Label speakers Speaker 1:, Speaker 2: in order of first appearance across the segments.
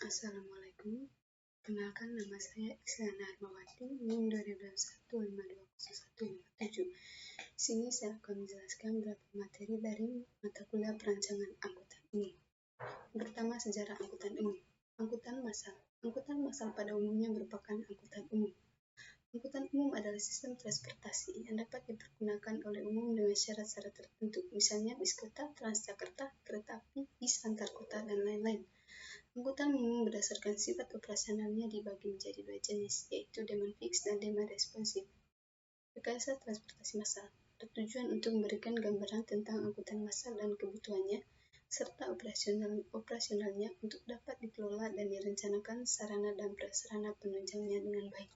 Speaker 1: Assalamualaikum. Kenalkan, nama saya Iksana Armawati, NIM 2021520157. Di sini saya akan menjelaskan beberapa materi dari mata kuliah perancangan angkutan umum. Pertama, sejarah angkutan umum. Angkutan massal. Angkutan massal pada umumnya merupakan angkutan umum. Angkutan umum adalah sistem transportasi yang dapat dipergunakan oleh umum dengan syarat-syarat tertentu, misalnya bis kota, Transjakarta, kereta api, bis antar kota, dan lain-lain. Angkutan umum berdasarkan sifat operasionalnya dibagi menjadi dua jenis, yaitu demand fix dan demand responsif. Rekayasa transportasi massal bertujuan untuk memberikan gambaran tentang angkutan massal dan kebutuhannya, serta operasionalnya untuk dapat dikelola dan direncanakan sarana dan prasarana penunjangnya dengan baik.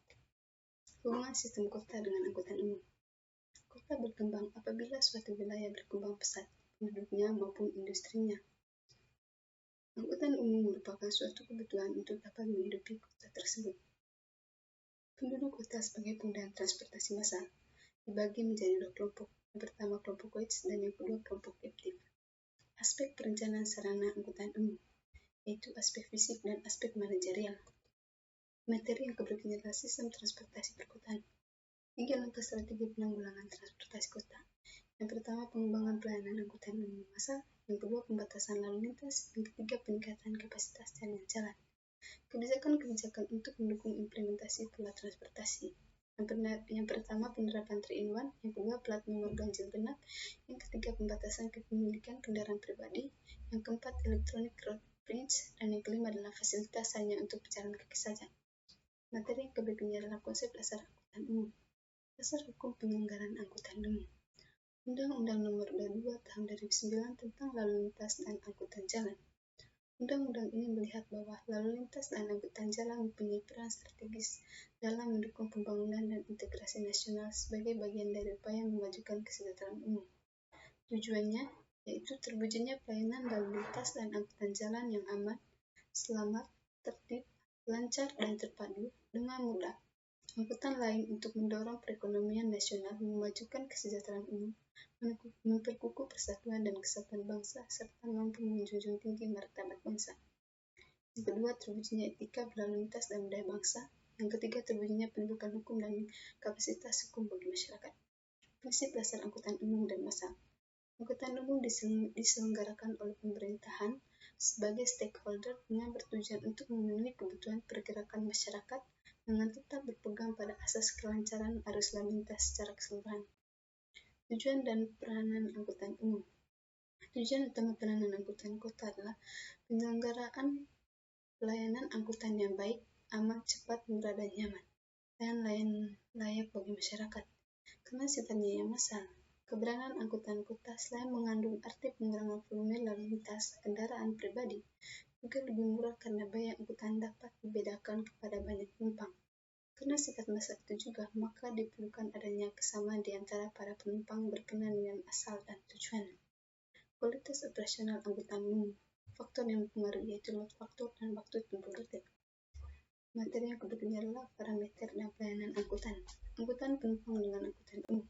Speaker 1: Hubungan sistem kota dengan angkutan umum. Kota berkembang apabila suatu wilayah berkembang pesat, penduduknya maupun industrinya. Angkutan umum merupakan suatu kebutuhan untuk dapat menghidupi kota tersebut. Penduduk kota sebagai pengguna transportasi massal dibagi menjadi dua kelompok. Yang pertama kelompok WETS dan yang kedua kelompok aktif. Aspek perencanaan sarana angkutan umum, yaitu aspek fisik dan aspek manajerial. Materi yang keberikutnya adalah sistem transportasi perkotaan. 3 langkah strategi penanggulangan transportasi kota. Yang pertama, pengembangan pelayanan angkutan umum massal. Yang kedua, pembatasan lalu lintas. Yang ketiga, peningkatan kapasitas jalan-jalan. Kebijakan-kebijakan untuk mendukung implementasi pola transportasi. Yang pertama, penerapan 3-in-1. Yang kedua, plat nomor ganjil genap. Yang ketiga, pembatasan kepemilikan kendaraan pribadi. Yang keempat, electronic road bridge. Dan yang kelima adalah fasilitas hanya untuk pejalan kaki saja. Materi yang berikutnya adalah konsep dasar angkutan umum. Dasar hukum penyelenggaraan angkutan umum. Undang-Undang Nomor 22 Tahun 2009 tentang Lalu Lintas dan Angkutan Jalan. Undang-undang ini melihat bahwa lalu lintas dan angkutan jalan mempunyai peran strategis dalam mendukung pembangunan dan integrasi nasional sebagai bagian dari upaya memajukan kesejahteraan umum. Tujuannya yaitu terwujudnya pelayanan lalu lintas dan angkutan jalan yang aman, selamat, tertib, lancar, dan terpadu dengan mudah. Angkutan lain untuk mendorong perekonomian nasional, memajukan kesejahteraan umum, memperkukuh persatuan dan kesatuan bangsa, serta mampu menjunjung tinggi martabat bangsa. Yang kedua, terwujudnya etika berlalu lintas dan budaya bangsa. Yang ketiga, terwujudnya pendidikan hukum dan kapasitas hukum bagi masyarakat. Prinsip dasar angkutan umum dan massal. Angkutan umum diselenggarakan oleh pemerintahan sebagai stakeholder dengan bertujuan untuk memenuhi kebutuhan pergerakan masyarakat dengan tetap berpegang pada asas kelancaran arus lalu lintas secara keseluruhan. Tujuan dan peranan angkutan umum. Tujuan utama peranan angkutan kota adalah penyelenggaraan pelayanan angkutan yang baik, aman, cepat, murah, dan nyaman, dan layak bagi masyarakat. Karena sifatnya yang massal, keberadaan angkutan kota selain mengandung arti pengurangan volume lalu lintas kendaraan pribadi, juga lebih murah karena biaya angkutan dapat dibedakan kepada banyak penumpang. Karena sifat massal itu juga, maka diperlukan adanya kesamaan di antara para penumpang berkenan dengan asal dan tujuan. Kualitas operasional angkutan umum. Faktor yang mempengaruhi yaitu load factor dan waktu tempuh rute. Materi yang berikutnya adalah parameter dan pelayanan angkutan. Angkutan penumpang dengan angkutan umum.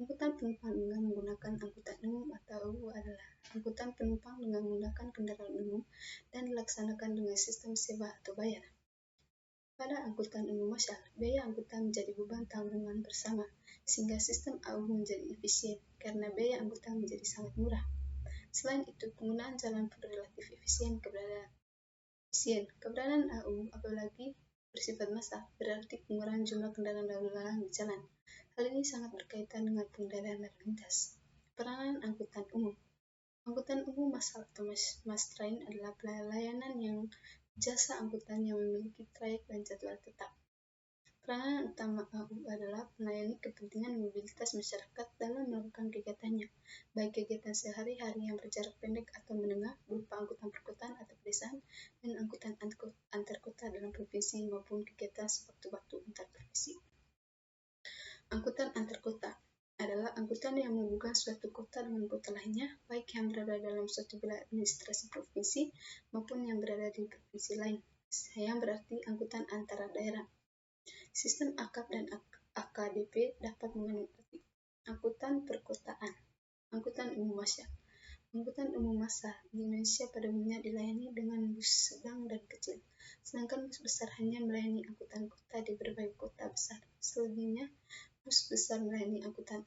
Speaker 1: Angkutan penumpang dengan menggunakan angkutan umum atau AU adalah angkutan penumpang dengan menggunakan kendaraan umum dan dilaksanakan dengan sistem sewa atau bayar. Pada angkutan umum massal, biaya angkutan menjadi beban tanggungan bersama, sehingga sistem AU menjadi efisien karena biaya angkutan menjadi sangat murah. Selain itu, penggunaan jalan pun relatif efisien. Keberadaan AU, apalagi bersifat massal, berarti pengurangan jumlah kendaraan lalu lalang di jalan. Hal ini sangat berkaitan dengan pengendalian lalu lintas. Peranan angkutan umum. Angkutan umum massal atau mass train adalah pelayanan yang jasa angkutan yang memiliki trayek dan jadwal tetap. Peranan utama AU adalah melayani kepentingan mobilitas masyarakat dalam melakukan kegiatannya, baik kegiatan sehari-hari yang berjarak pendek atau menengah berupa angkutan perkotaan atau pedesaan dan angkutan antar kota dalam provinsi maupun kegiatan sewaktu-waktu antar provinsi. Angkutan antar kota adalah angkutan yang menghubungkan suatu kota dengan kota lainnya, baik yang berada dalam suatu wilayah administrasi provinsi maupun yang berada di provinsi lain, yang berarti angkutan antara daerah. Sistem AKAP dan AKDP dapat mengikuti angkutan perkotaan, angkutan umum massal. Angkutan umum massal di Indonesia pada umumnya dilayani dengan bus sedang dan kecil, sedangkan bus besar hanya melayani angkutan kota di berbagai kota besar. Selebihnya, bus besar melayani angkutan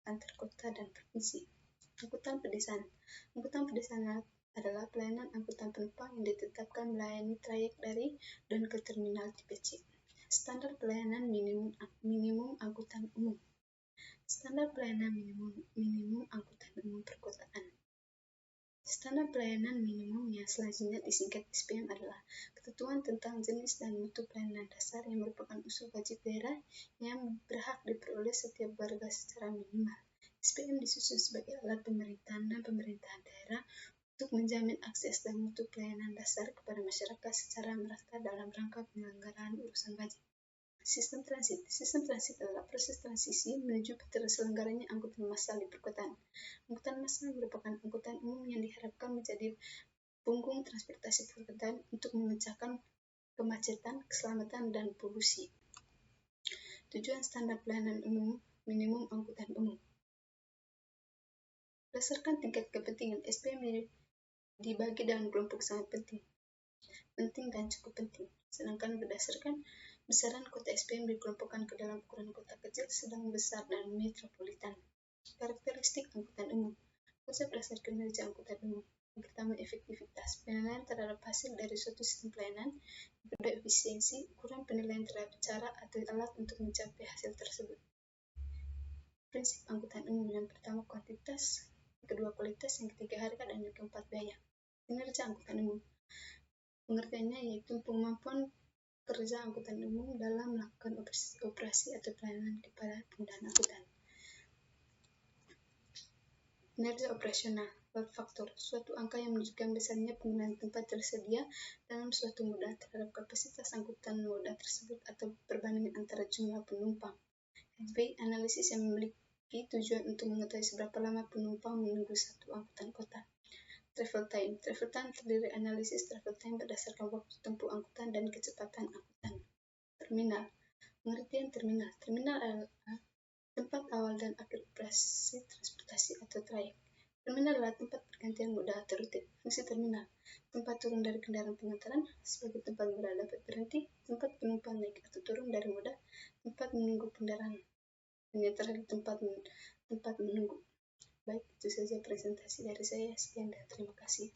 Speaker 1: antar kota dan provinsi. Angkutan pedesaan. Angkutan pedesaan adalah pelayanan angkutan penumpang yang ditetapkan melayani trayek dari dan ke terminal tipe C. Standar pelayanan minimum angkutan umum. Standar pelayanan minimum angkutan umum perkotaan. Standar pelayanan minimum yang selanjutnya disingkat SPM adalah ketentuan tentang jenis dan mutu pelayanan dasar yang merupakan usul wajib daerah yang berhak diperoleh setiap warga secara minimal. SPM disusun sebagai alat pemerintahan dan pemerintahan daerah untuk menjamin akses dan mutu pelayanan dasar kepada masyarakat secara merata dalam rangka penyelenggaraan urusan wajib. Sistem transit. Sistem transit adalah proses transisi menuju terselenggaranya angkutan massal di perkotaan. Angkutan massal merupakan angkutan umum yang diharapkan menjadi punggung transportasi perkotaan untuk memecahkan kemacetan, keselamatan, dan polusi. Tujuan standar pelayanan umum minimum angkutan umum. Berdasarkan tingkat kepentingan, SPM dibagi dalam kelompok sangat penting dan cukup penting. Sedangkan berdasarkan besaran kota SPM dikelompokkan ke dalam ukuran kota kecil, sedang, besar, dan metropolitan. Karakteristik angkutan umum. Konsep dasar kinerja angkutan umum. Yang pertama, efektivitas. Penilaian terhadap hasil dari suatu sistem pelayanan. Yang kedua, efisiensi. Ukuran penilaian terhadap cara atau alat untuk mencapai hasil tersebut. Prinsip angkutan umum. Yang pertama, kuantitas. Yang kedua, kualitas. Yang ketiga, harga. Dan yang keempat, biaya. Kinerja angkutan umum. Pengertiannya yaitu kemampuan kerja angkutan umum dalam melakukan operasi atau pelayanan kepada pengguna angkutan. Kinerja operasional. Load factor, suatu angka yang menunjukkan besarnya penggunaan tempat tersedia dalam suatu moda terhadap kapasitas angkutan moda tersebut atau perbandingan antara jumlah penumpang. HB, analisis yang memiliki tujuan untuk mengetahui seberapa lama penumpang menunggu satu angkutan kota. Travel time. Travel time terdiri analisis travel time berdasarkan waktu tempuh angkutan dan kecepatan angkutan. Terminal. Pengertian terminal. Terminal adalah tempat awal dan akhir operasi transportasi atau trayek. Terminal adalah tempat pergantian moda atau rute. Fungsi terminal. Tempat turun dari kendaraan pengantaran, sebagai tempat moda dapat berhenti, tempat penumpang naik atau turun dari moda, tempat menunggu kendaraan, dan tempat menunggu. Baik, itu saja presentasi dari saya. Sekian dan terima kasih.